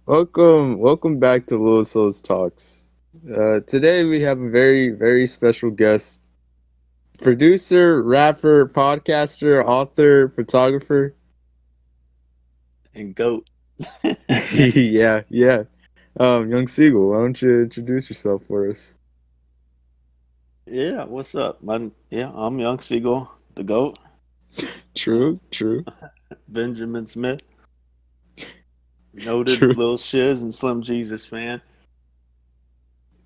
Welcome back to Little Souls Talks. Today we have a very special guest, producer, rapper, podcaster, author, photographer. And goat. Yeah. Young Seagull, why don't you introduce yourself for us? Yeah, what's up? I'm Young Seagull, the goat. Uh, True, Benjamin Smith, noted true. Lil Shiz and Slim Jesus fan.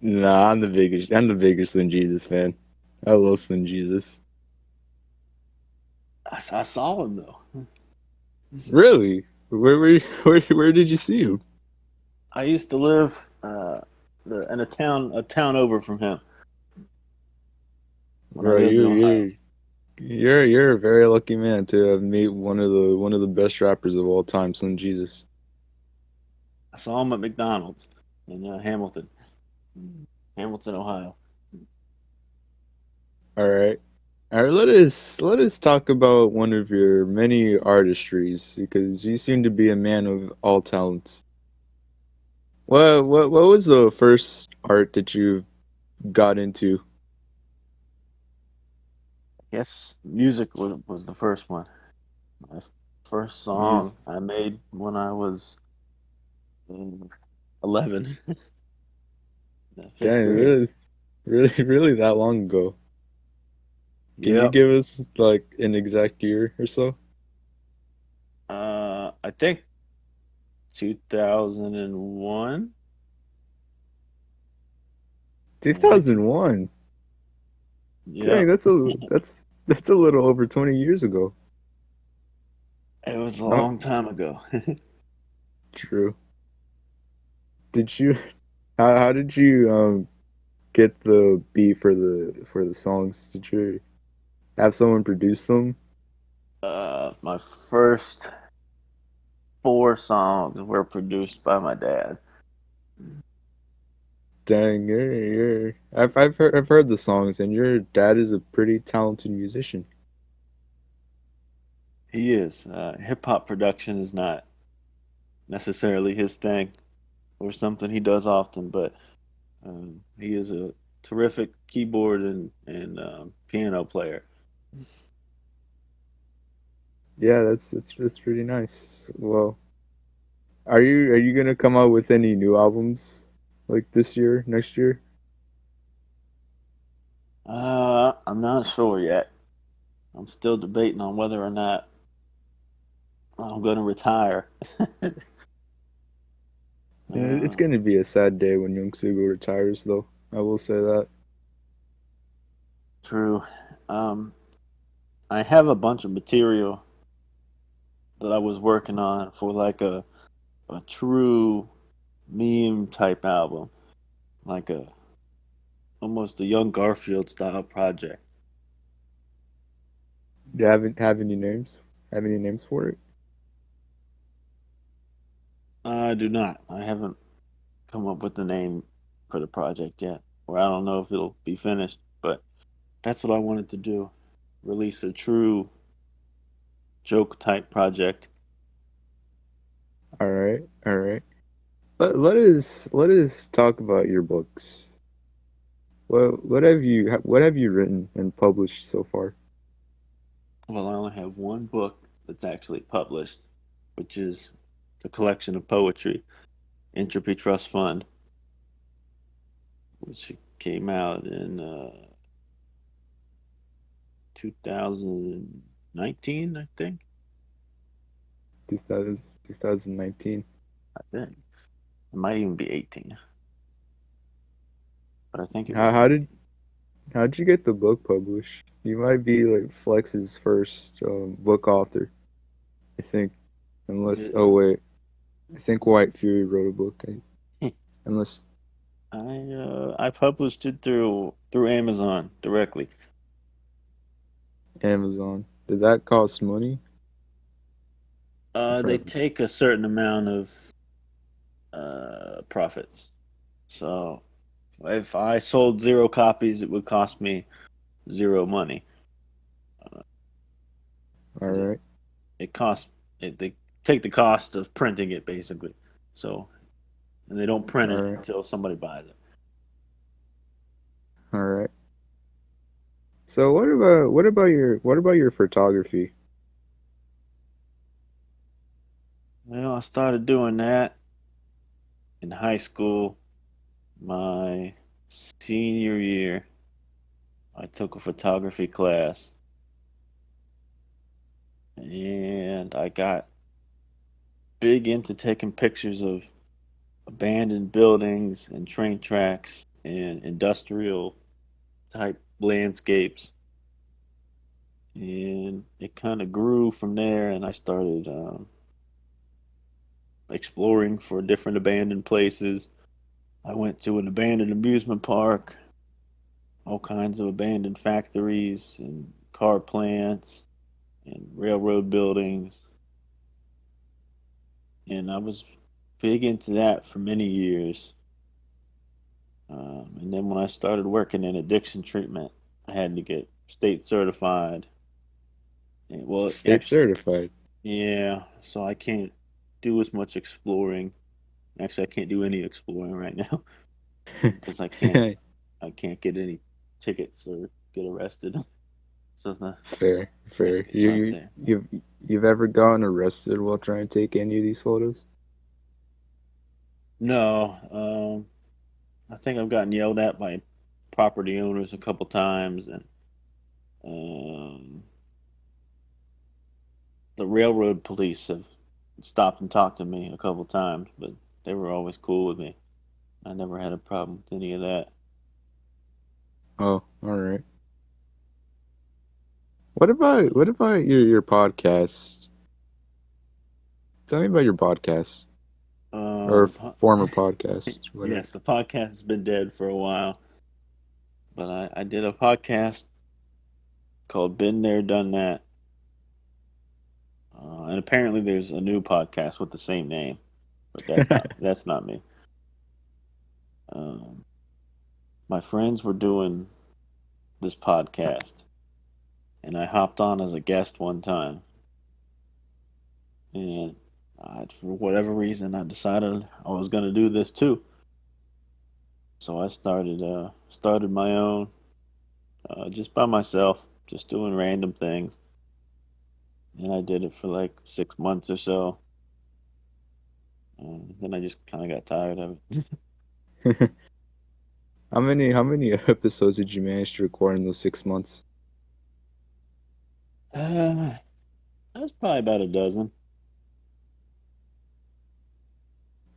Nah, I'm the biggest Slim Jesus fan. I love Slim Jesus. I saw him though. Really? Where did you see him? I used to live in a town over from him when I Bro, lived in Ohio. you're a very lucky man to have met one of the best rappers of all time, Slim Jesus. I saw him at McDonald's in Hamilton, Ohio. All right. All right, let us talk about one of your many artistries because you seem to be a man of all talents. What was the first art that you got into? Yes, music was the first one. My first song Music. I made when I was 11, fifth Dang, grade. really that long ago. Can you Yep. give us like an exact year or so? I think 2001 or 19. 2001. Dang, Yep. that's a little over 20 years ago. It was a Oh, long time ago. true. Did you how did you get the beat for the songs? Did you have someone produce them? My first four songs were produced by my dad. Dang, I've heard the songs, and your dad is a pretty talented musician. He is. Hip hop production is not necessarily his thing or something he does often, but he is a terrific keyboard and piano player. Yeah, that's pretty nice. Well, are you gonna come out with any new albums like this year, next year? I'm not sure yet. I'm still debating on whether or not I'm going to retire. Yeah, it's uh, gonna be a sad day when Young Sugo retires, though. I will say that. True. Um, I have a bunch of material that I was working on for like a true meme type album, like a almost a young Garfield style project. Do you have any names? Have any names for it? I do not. I haven't come up with the name for the project yet, or I don't know if it'll be finished. But that's what I wanted to do: release a true joke type project. All right. Let us talk about your books. What have you written and published so far? Well, I only have one book that's actually published, which is the collection of poetry, Entropy Trust Fund, which came out in 2019, I think. 2019. I think it might even be 18, but I think it was How how did 19. how'd you get the book published? You might be like Flex's first book author, I think. Unless, oh It, wait, I think White Fury wrote a book. Unless I published it through Amazon directly. Amazon. Did that cost money? They Or, take a certain amount of profits. So if I sold zero copies, it would cost me zero money. all 'Cause right. it costs they take the cost of printing it basically. So and they don't All print it right. until somebody buys it. All right. So what about your photography? Well, I started doing that in high school. My senior year, I took a photography class, and I got big into taking pictures of abandoned buildings and train tracks and industrial type landscapes. And it kind of grew from there, and I started exploring for different abandoned places. I went to an abandoned amusement park, all kinds of abandoned factories and car plants and railroad buildings. And I was big into that for many years. And then when I started working in addiction treatment, I had to get state certified. And, well, State actually, certified. yeah, so I can't do as much exploring. Actually, I can't do any exploring right now because I can't get any tickets or get arrested. So the Fair, fair. risk is not there. You've ever gotten arrested while trying to take any of these photos? No, I think I've gotten yelled at by property owners a couple times, and um, the railroad police have stopped and talked to me a couple times, but they were always cool with me. I never had a problem with any of that. Oh, all right. What about your podcast? Tell me about your podcast or The former podcast, whatever. yes, the podcast has been dead for a while, but I did a podcast called "Been There, Done That," and apparently there's a new podcast with the same name, but that's not me. Um, my friends were doing this podcast, and I hopped on as a guest one time, and for whatever reason, I decided I was going to do this too. So I started my own, just by myself, just doing random things, and I did it for like 6 months or so. Then I just kind of got tired of it. How many episodes did you manage to record in those 6 months? That was probably about a dozen.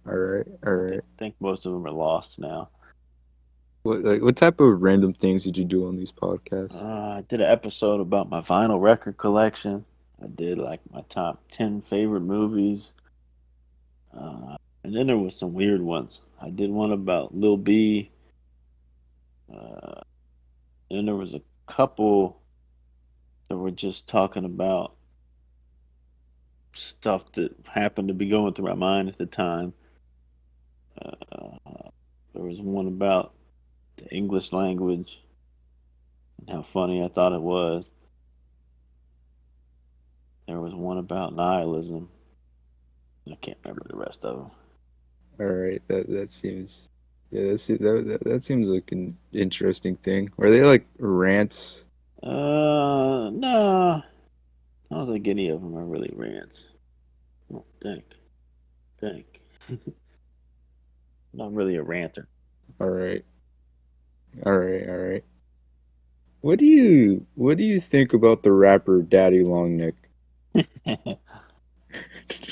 All right, all I right. think most of them are lost now. What type of random things did you do on these podcasts? I did an episode about my vinyl record collection. I did like my top 10 favorite movies. And then there was some weird ones. I did one about Lil B. Uh, and there was a couple that were just talking about stuff that happened to be going through my mind at the time. Uh, there was one about the English language and how funny I thought it was. There was one about nihilism. I can't remember the rest of them. All right, that seems yeah, that seems like an interesting thing. Are they like rants? No, I don't think any of them are really rants. I don't think. Not really a ranter. All right, all right, all right. What do you think about the rapper Daddy Longneck?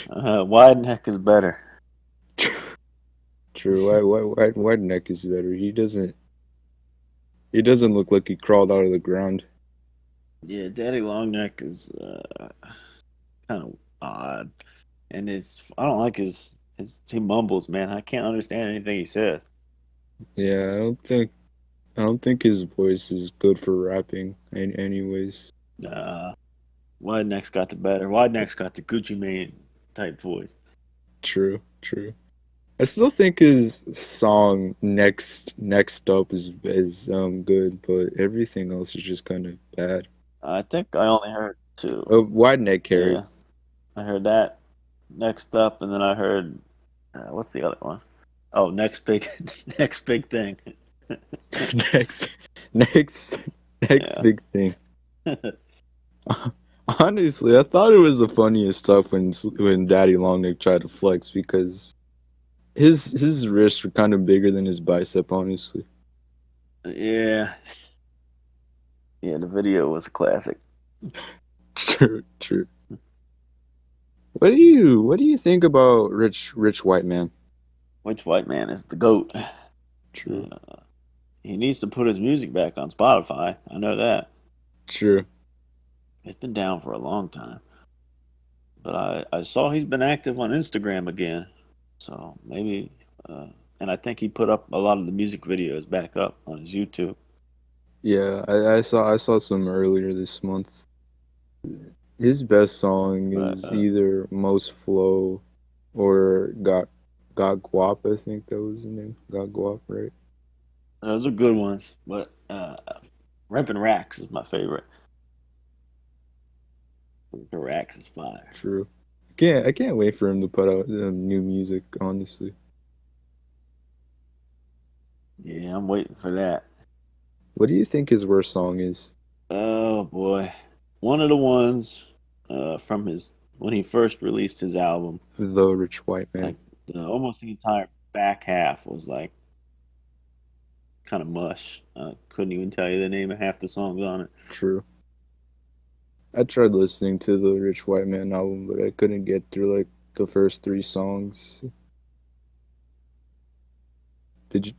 Wide neck is better. True. Why neck is better? He doesn't look like he crawled out of the ground. Yeah, Daddy Longneck is kind of odd, and I don't like his he mumbles, man. I can't understand anything he says. Yeah, I don't think his voice is good for rapping. Anyways, Uh, Wide neck's got the better. Wide neck's got the Gucci Mane type voice. true, true. I still think his song next up is good, but everything else is just kind of bad. I think I only heard two. Oh, Wide Neck Carrot. Yeah, I heard that next up, and then I heard what's the other one? Oh, next big, next big thing. next, next, next Yeah. big thing. Honestly, I thought it was the funniest stuff when Daddy Longneck tried to flex because his wrists were kind of bigger than his bicep. Honestly, Yeah. Yeah, the video was a classic. true, true. What do you think about Rich White Man? Which white man is the GOAT? True, He needs to put his music back on Spotify. I know that. true. It's been down for a long time. But I saw he's been active on Instagram again. So maybe, uh, and I think he put up a lot of the music videos back up on his YouTube. Yeah, I saw some earlier this month. His best song But is either Most Flow or Got Guap. I think that was the name. Got Guap, right? those are good ones. But Reppin' Racks is my favorite. Reppin' Racks is fire. True. I can't wait for him to put out new music. Honestly, Yeah, I'm waiting for that. what do you think his worst song is? Oh boy, one of the ones from his when he first released his album, The Rich White Man. like almost the entire back half was like kind of mush. Couldn't even tell you the name of half the songs on it. True. I tried listening to the Rich White Man album, but I couldn't get through like the first three songs. Did you?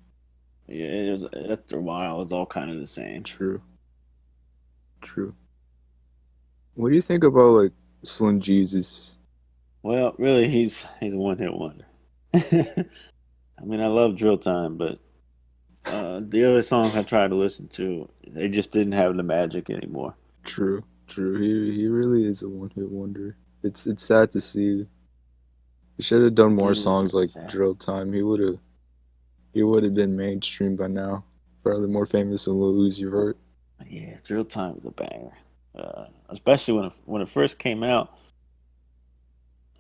Yeah, it was after a while. It's all kind of the same. True. True. What do you think about like Slim Jesus? Well, really, he's a one hit wonder. I mean, I love Drill Time, but the other songs I tried to listen to, they just didn't have the magic anymore. True. True. He really is a one-hit wonder. It's sad to see. He should have done more It is songs really like sad. Drill Time. He would have been mainstream by now. Probably more famous than Lil Uzi Vert. Yeah, Drill Time was a banger. Especially when it first came out,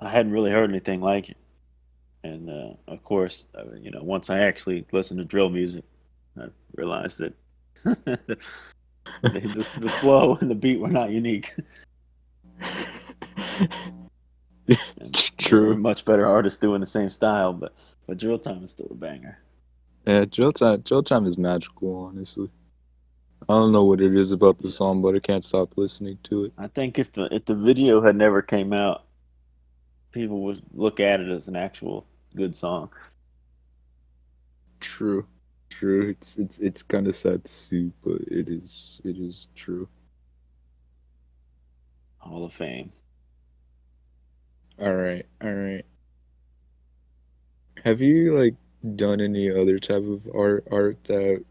I hadn't really heard anything like it. And of course, once I actually listened to drill music, I realized that the flow and the beat were not unique. And there were True. much better artists doing the same style, but Drill Time is still a banger. Yeah, Drill Time is magical, honestly. I don't know what it is about the Yeah. song, but I can't stop listening to it. I think if the video had never came out, people would look at it as an actual good song. True. True. It's kind of sad to see, but it is true. Hall of Fame. All right. All right. Have you like done any other type of art that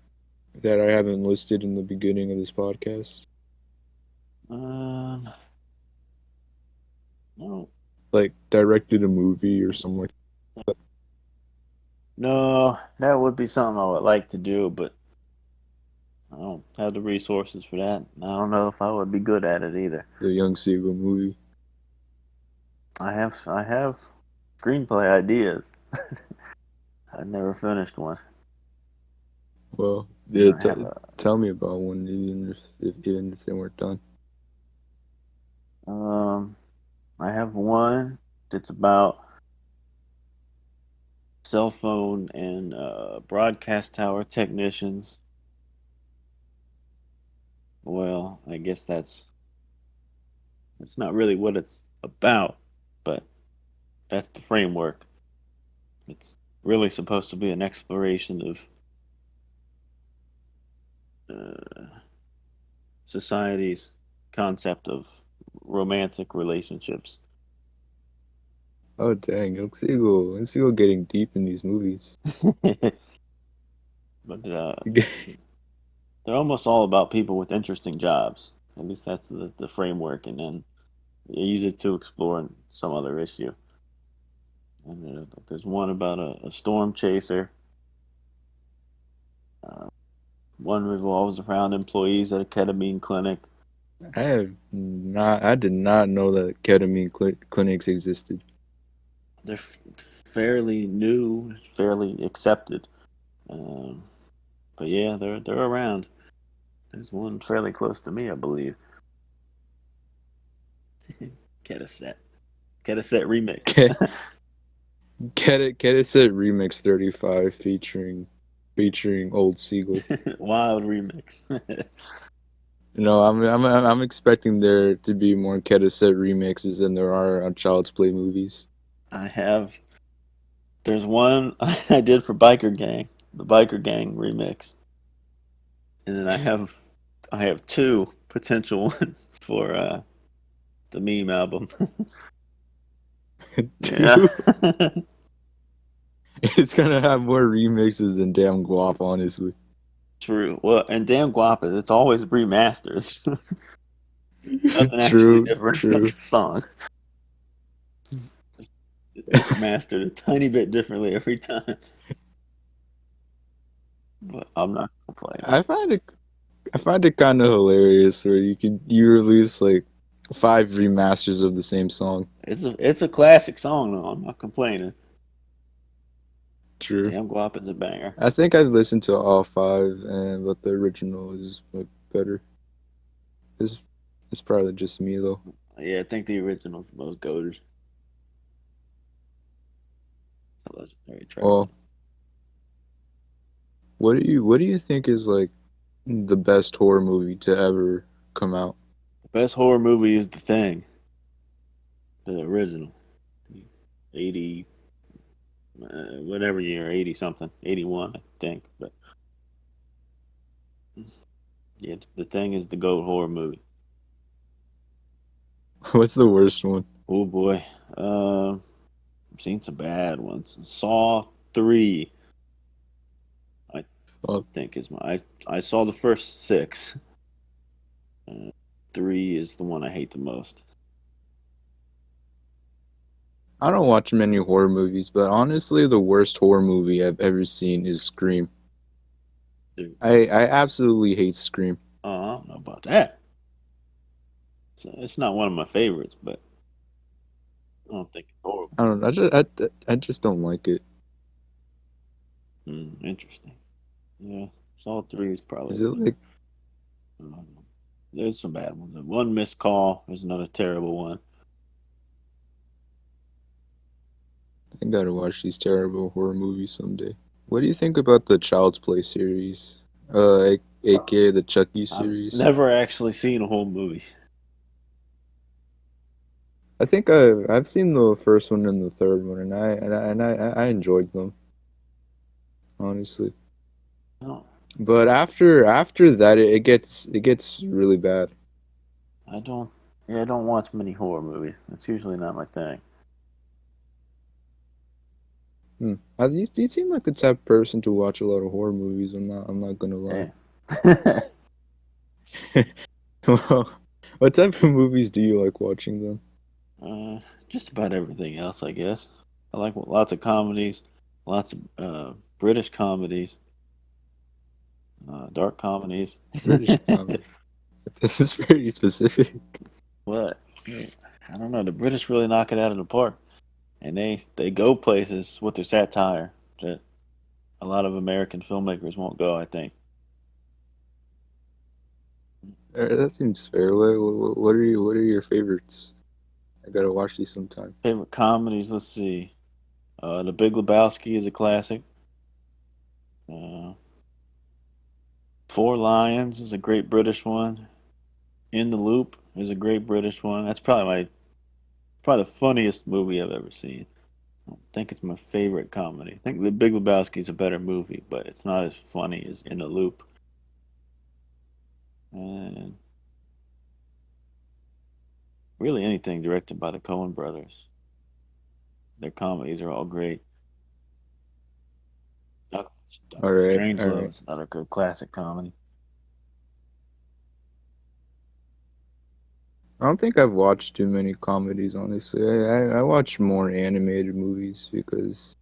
I haven't listed in the beginning of this podcast? Um, no, Like directed a movie or something like no, that would be something I would like to do, but I don't have the resources for that. I don't know if I would be good at it either. the Young Seagull movie. I have screenplay ideas. I never finished one. Well, And yeah, I have a tell me about one, even if they weren't done. um I have one that's about cell phone and broadcast tower technicians. Well, I guess that's not really what it's about, but that's the framework. It's really supposed to be an exploration of uh, society's concept of romantic relationships. Oh dang, Young Seagull getting deep in these movies. But they're almost all about people with interesting jobs. At least that's the framework, and then they use it to explore some other issue. And there's one about a storm chaser. Uh, One revolves around employees at a ketamine clinic. I did not know that ketamine clinics existed. they're fairly new, fairly accepted. Um, but yeah, they're around. There's one fairly close to me, I believe. Get a set. Get a set remix. Get Get It Set Remix 35 featuring old Seagull. Wild remix. No, I'm expecting there to be more Get It Set remixes than there are on Child's Play movies. I have. There's one I did for Biker Gang, the Biker Gang remix, and then I have two potential ones for the meme album. Yeah. Dude, it's gonna have more remixes than damn Guap, honestly. True. Well, and damn guapas, it's always remasters. Nothing actually True, different about true. the song. It's mastered a tiny bit differently every time. But I'm not complaining. I find it I find it kind of hilarious where you release like 5 remasters of the same song. It's a classic song though. I'm not complaining. True. Damn guap is a banger. I think I've listened to all 5, and but the original is like better. It's it's probably just me though. Yeah, I think the original's the most goated. It's a legendary track. Well, what do you think is like the best horror movie to ever come out? The best horror movie is The Thing, the original, the 80, whatever year, 80 something, 81, I think. But yeah, The Thing is the GOAT horror movie. What's the worst one? Oh boy, I've seen some bad ones. Saw 3, I Oh, think is my. I saw the first 6. 3 is the one I hate the most. I don't watch many horror movies, but honestly, the worst horror movie I've ever seen is Scream. Dude, I absolutely hate Scream. I don't know about that. It's not one of my favorites, but I don't think it's horrible. I don't know. I just don't like it. Interesting. Yeah, Saw 3 is probably Is the it best. like There's some bad ones. One Missed Call is another terrible one. I gotta watch these terrible horror movies someday. What do you think about the Child's Play series? AKA the Chucky I've series. never actually seen a whole movie. I think I've seen the first one and the third one, and I enjoyed them, honestly. No, But after that, it gets really bad. I don't. Yeah, I don't watch many horror movies. It's usually not my thing. You seem like the type of person to watch a lot of horror movies. I'm not gonna lie. Damn. Well, what type of movies do you like watching then? Just about everything else, I guess. I like lots of comedies, lots of British comedies, dark comedies. British comedy. This is very specific. What? I don't know. The British really knock it out of the park, and they go places with their satire that a lot of American filmmakers won't go. I think. That seems fair. What are your favorites? I gotta watch these sometime. Favorite comedies? Let's see. The Big Lebowski is a classic. Uh, Four Lions is a great British one. In the Loop is a great British one. That's probably the funniest movie I've ever seen. I don't think it's my favorite comedy. I think The Big Lebowski is a better movie, but it's not as funny as In the Loop. And really anything directed by the Coen brothers. Their comedies are all great. Doc- All Doctor right, all Strangelove right. is another good classic comedy. I don't think I've watched too many comedies, honestly. I watch more animated movies because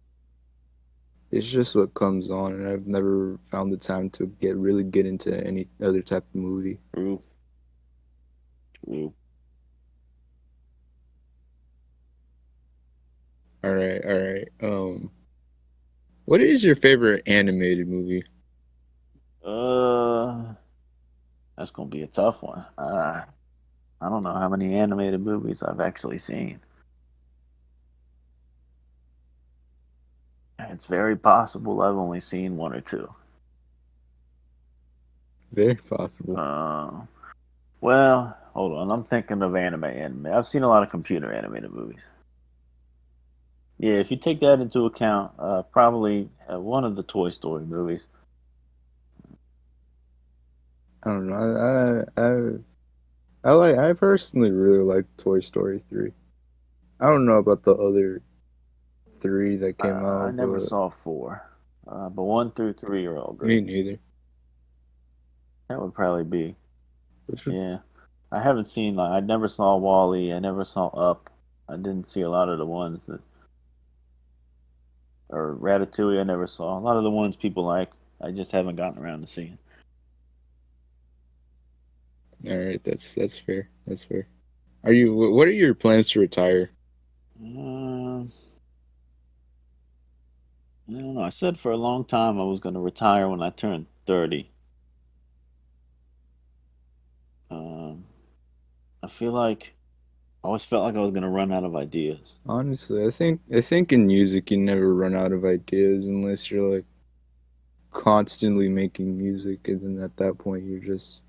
it's just what comes on, and I've never found the time to get into any other type of movie. True, true. All right, all right. What is your favorite animated movie? Uh, that's gonna be a tough one. I don't know how many animated movies I've actually seen. It's very possible I've only seen one or two. Very possible. Uh, well, hold on. I'm thinking of anime. I've seen a lot of computer animated movies. Yeah, if you take that into account, probably one of the Toy Story movies. I don't know. I personally really like Toy Story 3. I don't know about the other three that came I out, never but saw four, but one through three are all me great. neither. That would probably be. Which was, Yeah, I haven't seen like I never saw Wally. I never saw Up. I didn't see a lot of the ones that or Ratatouille. I never saw a lot of the ones people like. I just haven't gotten around to seeing. all right, that's fair. That's fair. Are you? What are your plans to retire? Um, I don't know. I said for a long time I was going to retire when I turned 30. Um, I feel like I always felt like I was going to run out of ideas. Honestly, I think in music you never run out of ideas unless you're like constantly making music, and then at that point you're just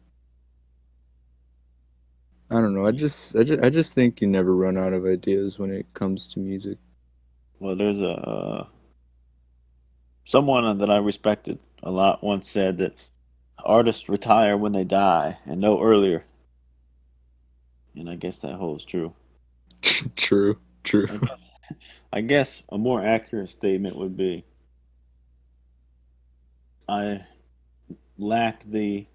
I don't know. I just think you never run out of ideas when it comes to music. Well, there's a someone that I respected a lot once said that artists retire when they die and no earlier, and I guess that holds true. True, true. I guess I guess a more accurate statement would be I lack the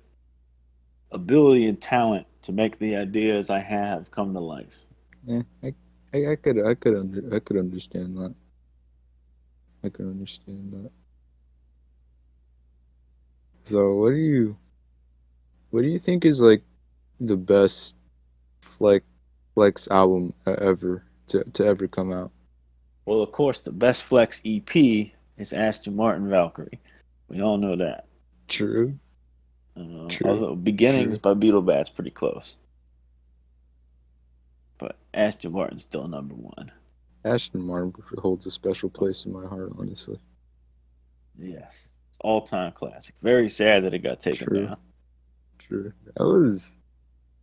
ability and talent to make the ideas I have come to life. Yeah, I could understand that. I could understand that. So what do you think is like the best flex flex album ever to ever come out? Well, of course, the best flex EP is Aston Martin Valkyrie. We all know that. True, true, Although Beginnings true. by Beetlebat's pretty close, but Aston Martin's still number one. Ashton Martin holds a special Oh, place in my heart, honestly. yes, it's all time classic. Very sad that it got taken True, down. true. That was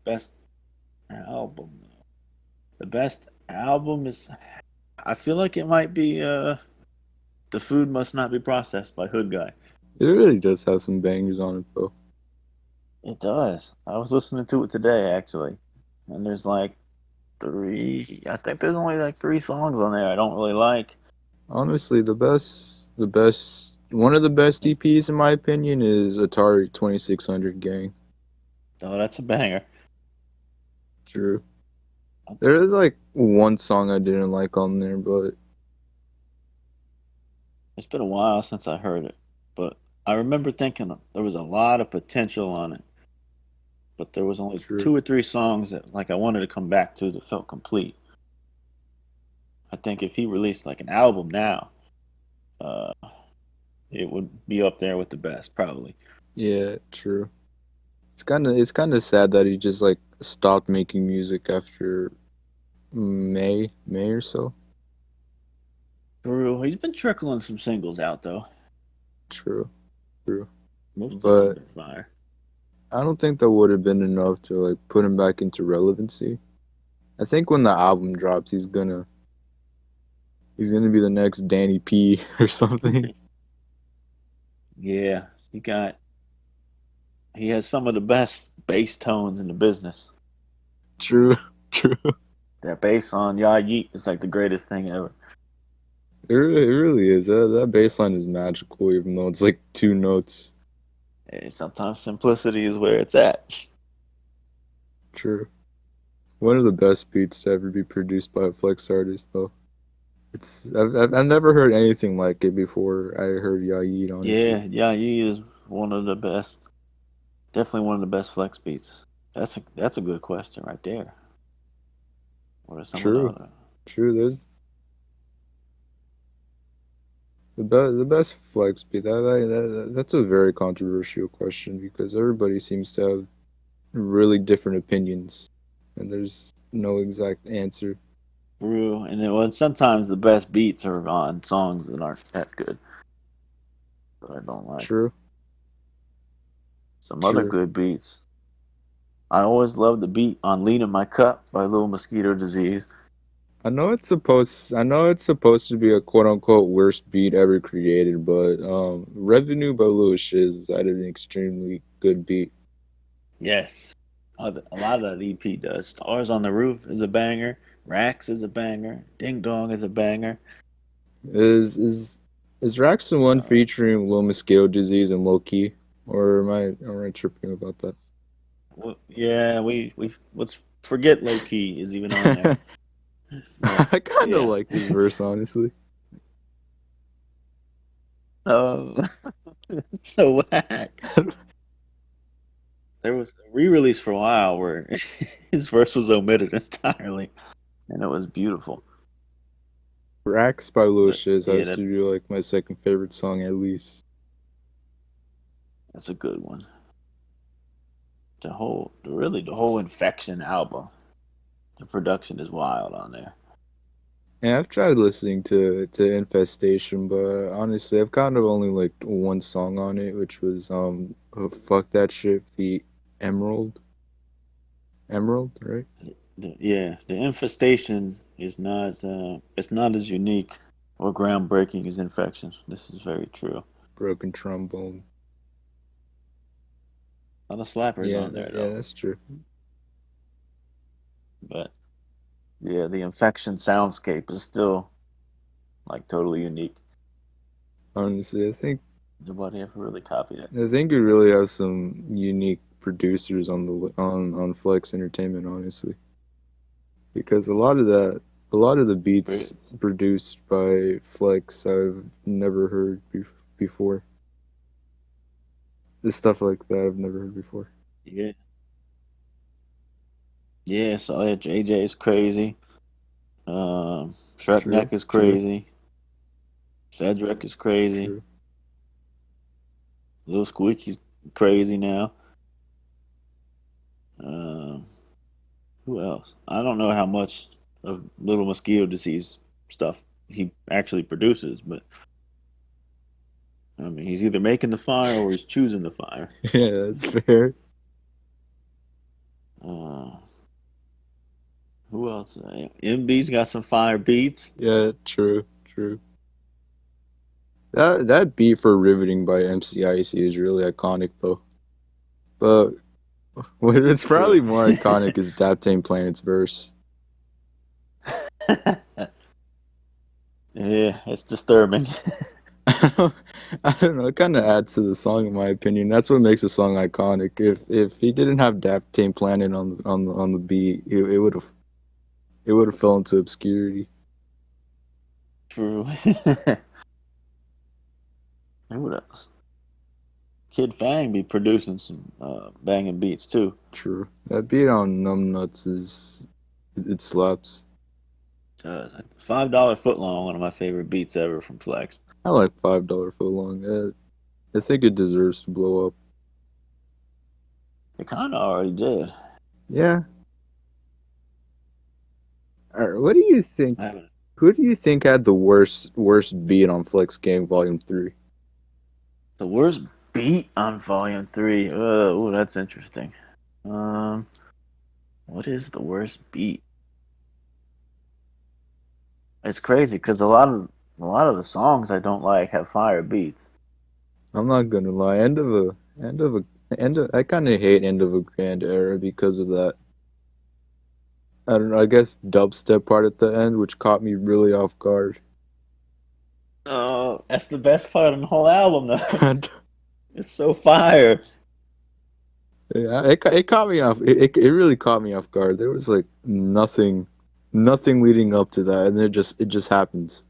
Best album. The best album is. I feel like it might be. The food must not be processed by Hood Guy. it really does have some bangers on it though. It does. I was listening to it today actually, and there's like three. I think there's only like three songs on there I don't really like. Honestly, one of the best EPs in my opinion is Atari 2600 Gang. Oh, that's a banger. True. There is like one song I didn't like on there, but It's been a while since I heard it, but I remember thinking there was a lot of potential on it. But there was only true. two or three songs that like I wanted to come back to that felt complete. I think if he released like an album now, uh, it would be up there with the best probably. Yeah, true. It's kind of sad that he just like stopped making music after May or so. True. He's been trickling some singles out though. True, true. Most of them have But been fire. I don't think that would have been enough to like put him back into relevancy. I think when the album drops, he's gonna be the next Danny P or something. Yeah, he has some of the best bass tones in the business. True, true. That bass on Ya Yeet is like the greatest thing ever. It really is. That bass line is magical, even though it's like two notes. Sometimes simplicity is where it's at. True. One of the best beats to ever be produced by a flex artist, though. I've never heard anything like it before I heard Yair, honestly. Yeah, Ya Yeet is one of the best. Definitely one of the best flex beats. That's a good question right there. What are some of the True, other? true. The best flex beat. That's a very controversial question because everybody seems to have really different opinions, and there's no exact answer. True, and sometimes the best beats are on songs that aren't that good, that I don't like. True, Some other true. good beats. I always love the beat on "Lean in My Cup" by Little Mosquito Disease. I know it's supposed to be a quote unquote worst beat ever created, but Revenue by Lil Shiz is at an extremely good beat. Yes, a lot of that EP does. "Stars on the Roof" is a banger. "Rax" is a banger. "Ding Dong" is a banger. Is is is Rax the one Uh, featuring Lil Mosquito Disease and Low Key? Or am I tripping about yeah, we let's forget "Low Key" is even on there. that? But I kind of yeah, like this verse, honestly. oh, it's so whack. There was a re-release for a while where his verse was omitted entirely, and it was beautiful. Rax by Lil But Shiz yeah, has to be like my second favorite song at least. that's a good one. The whole Infection album. The production is wild on there. Yeah, I've tried listening to Infestation, but honestly, I've kind of only liked one song on it, which was Fuck That Shit feat Emerald. Emerald, right? The Infestation is it's not as unique or groundbreaking as Infection. This is very true. Broken Trombone. A lot of slappers Yeah, on there yeah, though. that's true. But yeah, the Infection soundscape is still like totally unique. Honestly, Nobody ever really copied it. I think we really have some unique producers on on Flex Entertainment, honestly, because a lot of the beats produced by Flex I've never heard before. The stuff like that I've never heard before. Yeah. Yeah, so yeah, JJ is crazy. Shrek True, Neck is true, crazy. Cedric is crazy. true. Lil Squeaky's crazy now. Um, who else? I don't know how much of Little Mosquito Disease stuff he actually produces, but I mean, he's either making the fire or he's choosing the fire. Yeah, that's fair. Uh, who else? MB's got some fire beats. Yeah, true, true. That beat for Riveting by MCIC is really iconic though. But what it's True. probably more iconic is Daptane Planet's verse. Yeah, it's disturbing. I don't know. It kind of adds to the song, in my opinion. That's what makes a song iconic. If he didn't have Daptane Planet on the beat, it would have fell into obscurity. True. And what else? Kid Fang be producing some banging beats too. True. That beat on Numb Nuts is it slaps. $5 Footlong, one of my favorite beats ever from Flex. I like $5 foot long. I think it deserves to blow up. It kind of already did. Yeah. All right, what do you think? I haven't. Who do you think had the worst beat on Flex Game Volume 3? The worst beat on Volume 3. Oh, that's interesting. Um, what is the worst beat? It's crazy because a lot of the songs I don't like have fire beats. I'm not gonna lie. End of I kind of hate End of a Grand Era because of that. I don't know. I guess dubstep part at the end, which caught me really off guard. Oh, that's the best part of the whole album, though. It's so fire. Yeah, it caught me off. It really caught me off guard. There was like nothing leading up to that, and it just happens.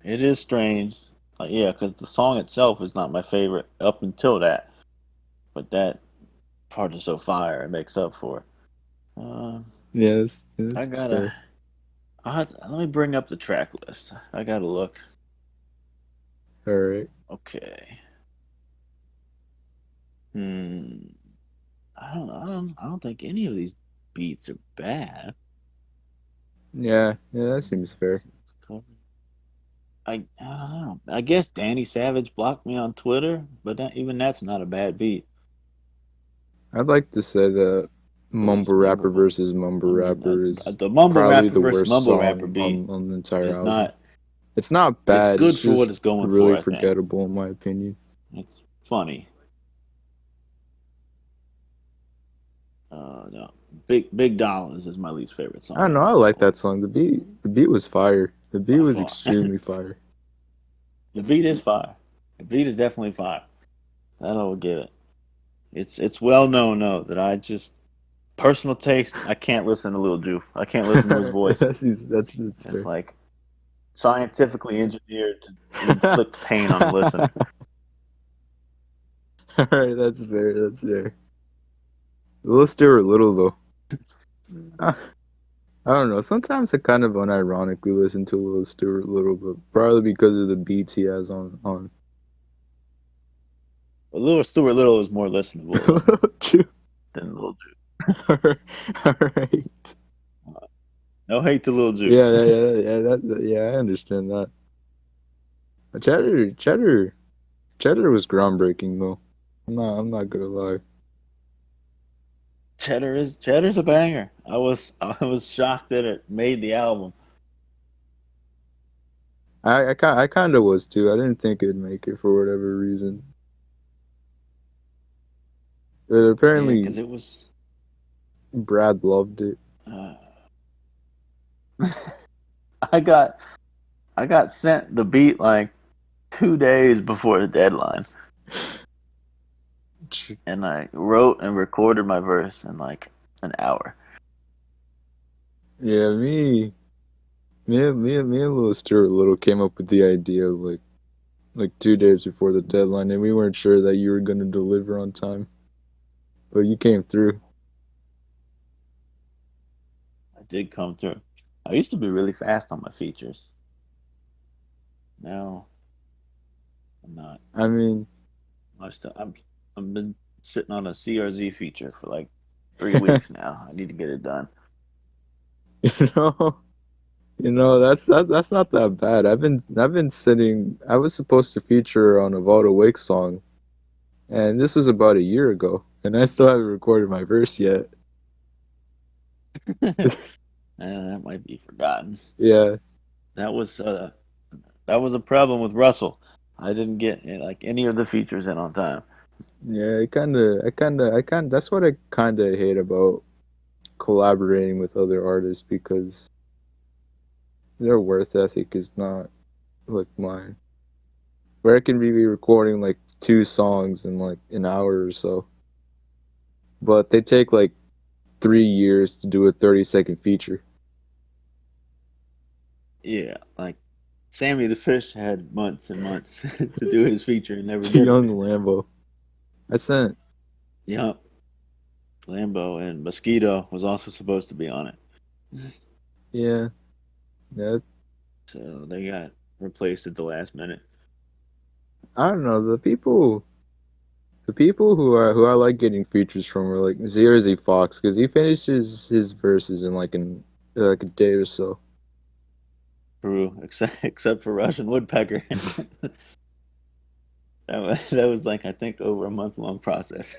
It is strange. Yeah, because the song itself is not my favorite up until that. But that part is so fire, it makes up for it. I That's gotta. fair. Let me bring up the track list. I gotta look. All right. Okay. Hmm. I don't think any of these beats are bad. Yeah, yeah, that seems fair. I don't know. I guess Danny Savage blocked me on Twitter, but even that's not a bad beat. I'd like to say that It's at least Mumble Rapper memorable. versus Mumble I mean, Rapper is the mumble probably rapper the versus worst mumble rapper song beat on the entire is album. not. It's not It's bad. good It's for what just it's going really for. I think forgettable in my opinion. it's funny. No, Big Dollars is my least favorite I song don't know. on I that like album that song. The beat was fire. The beat by was far. extremely fire. The beat is fire. The beat is definitely fire. That I will give it. It's well known though that I just personal taste. I can't listen to Lil Juve. I can't listen to his voice. That's It's fair. like scientifically engineered to inflict pain on the listener. All right, that's fair. That's fair. Little Stewart Little though. I, I don't know. Sometimes I kind of unironically listen to Little Stewart Little, but probably because of the beats he has on. But Lil Stuart Little is more listenable True. than Lil Juve. All right. No hate to Lil Juve. Yeah. I understand that. Cheddar was groundbreaking though. I'm not gonna lie. Cheddar's a banger. I was shocked that it made the album. I kind of was too. I didn't think it'd make it for whatever reason. But Yeah, apparently because it was. Brad loved it. Uh, I got I got sent the beat like 2 days before the deadline, and I wrote and recorded my verse in like an hour. Yeah, me and Little Stuart Little came up with the idea like 2 days before the deadline, and we weren't sure that you were gonna deliver on time, but you came through. I did come through. I used to be really fast on my features. Now I'm not. I mean, I've been sitting on a CRZ feature for like 3 weeks now. I need to get it done. you know, that's not that bad. I've been sitting. I was supposed to feature on a Valdo Wake song, and this was about a year ago, and I still haven't recorded my verse yet. That might be forgotten. Yeah, That was a problem with Russell. I didn't get like any of the features in on time. yeah. That's what I kind of hate about collaborating with other artists because their worth ethic is not like mine. Where I can be recording like two songs in like an hour or so, but they take like 3 years to do a 30-second feature. Yeah, like Sammy the Fish had months and months to do his feature and never did it. Young Lambo. I sent. Yeah, Lambo and Mosquito was also supposed to be on it, Yeah, yeah. so they got replaced at the last minute. I don't know the people who I like getting features from are like ZRZ Fox because he finishes his verses in like a day or so. True, except for Russian Woodpecker. That was like I think over a month long process.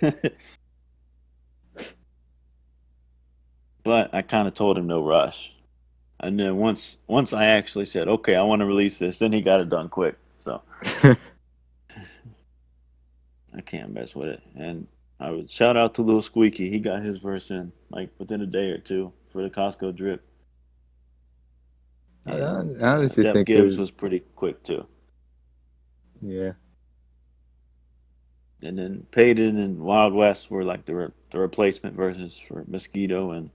But I kind of told him no rush. And then once I actually said, okay, I want to release this, then he got it done quick. So I can't mess with it. And I would shout out to Lil Squeaky. He got his verse in like within a day or two for the Costco drip. I And honestly Dep think Gibbs there's was pretty quick too. yeah. And then Payton and Wild West were like the replacement verses for Mosquito and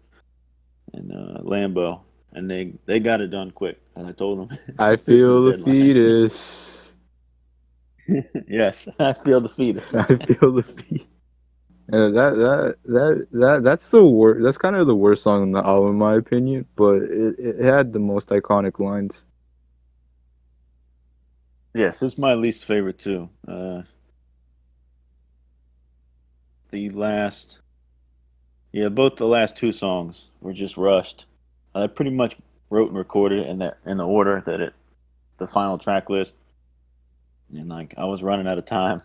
Lambo. And they got it done quick. And I told them I the feel the deadline. fetus. Yes, I feel the fetus. I feel the fetus. Yeah, that's the worst. That's kind of the worst song on the album, in my opinion. But it had the most iconic lines. Yes, it's my least favorite too. The last, yeah, both the last two songs were just rushed. I pretty much wrote and recorded it in the order that the final track list, and like I was running out of time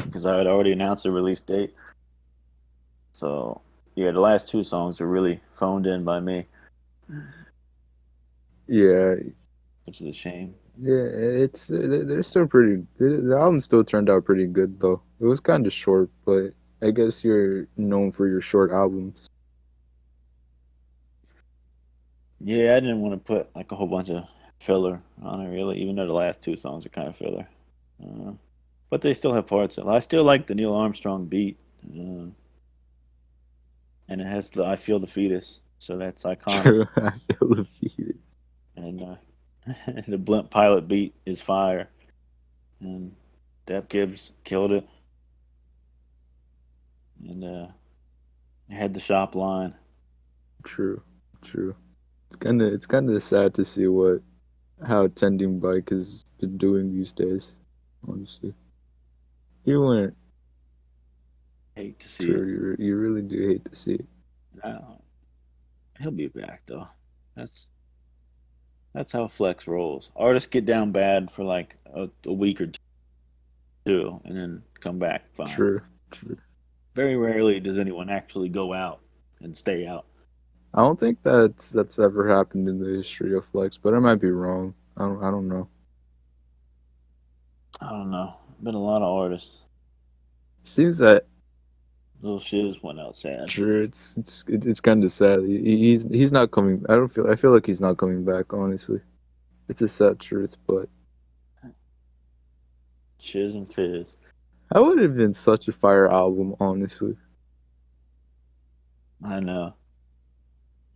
because I had already announced the release date. So yeah, the last two songs are really phoned in by me, Yeah, which is a shame. yeah, they're still pretty. The album still turned out pretty good though. It was kind of short, but I guess you're known for your short albums. Yeah, I didn't want to put like a whole bunch of filler on it, really, even though the last two songs are kind of filler. Uh, but they still have parts. I still like the Neil Armstrong beat, uh, and it has the "I Feel the Fetus," so that's iconic. True, I feel the fetus. And the Blimp Pilot beat is fire, and Deb Gibbs killed it, and it had the shop line. True, true. It's kind of sad to see what how tending bike has been doing these days. Honestly, you went Hate to see it. true. You really do hate to see it. Now, he'll be back though. That's that's how Flex rolls. Artists get down bad for like a week or two, and then come back fine. True, true. Very rarely does anyone actually go out and stay out. I don't think that's ever happened in the history of Flex, but I might be wrong. I don't know. I don't know. Been a lot of artists. Seems that Little shiz went out sad. true. It's kind of sad. He's not coming. I feel like he's not coming back. Honestly, it's a sad truth, but Shiz and fizz. that would have been such a fire album. Honestly, I know.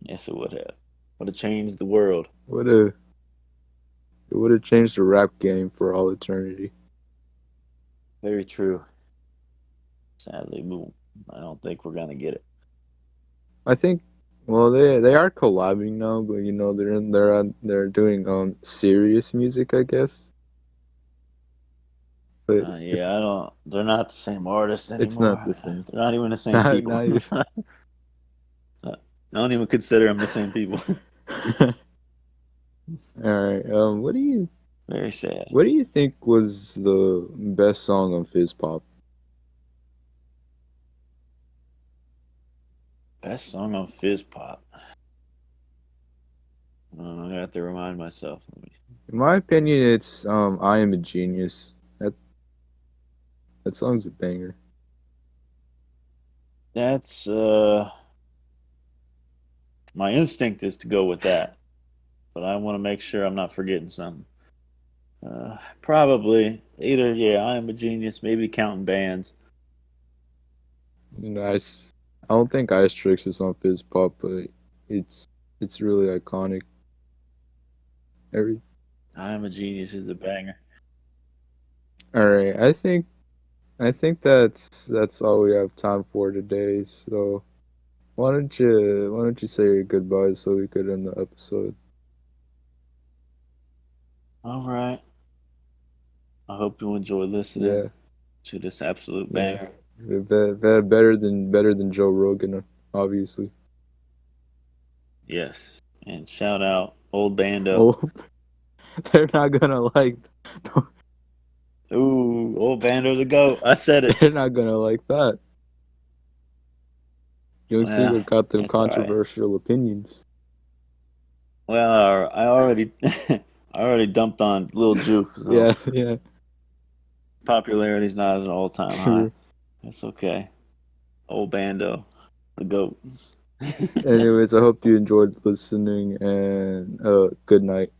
Yes, it would have. Would have changed the world. would have it would have changed the rap game for all eternity. Very true. Sadly, I don't think we're gonna get it. I think. Well, they are collabing now, but they're doing serious music, I guess. But Yeah, I don't. They're not the same artists it's not anymore. the same. They're not even the same Not, people. not even. I don't even consider them the same people. All right. Very sad. What do you think was the best song on Fizz Pop? Best song on Fizz Pop. I have to remind myself. In my opinion, it's "I Am a Genius." That song's a banger. That's my instinct is to go with that, but I want to make sure I'm not forgetting something. Probably either. Yeah, I am a genius. Maybe counting bands. You know, I don't think Ice Tricks is on Fizz Pop, but it's it's really iconic. Every I am a genius is a banger. All right. I think that's all we have time for today. So why don't you say your goodbyes so we could end the episode? All right. I hope you enjoy listening Yeah, to this absolute yeah. banger. Better than Joe Rogan, obviously. Yes, and shout out old Bando. Oh, they're not gonna like. Ooh, old Bando the goat. I said it. They're not gonna like that. Young Well, Seagull got them it's all right. controversial opinions. Well, I already, I already dumped on Lil Juice, so Yeah, yeah, popularity's not at an all-time high. true. That's okay. Old Bando, the goat. Anyways, I hope you enjoyed listening and good night.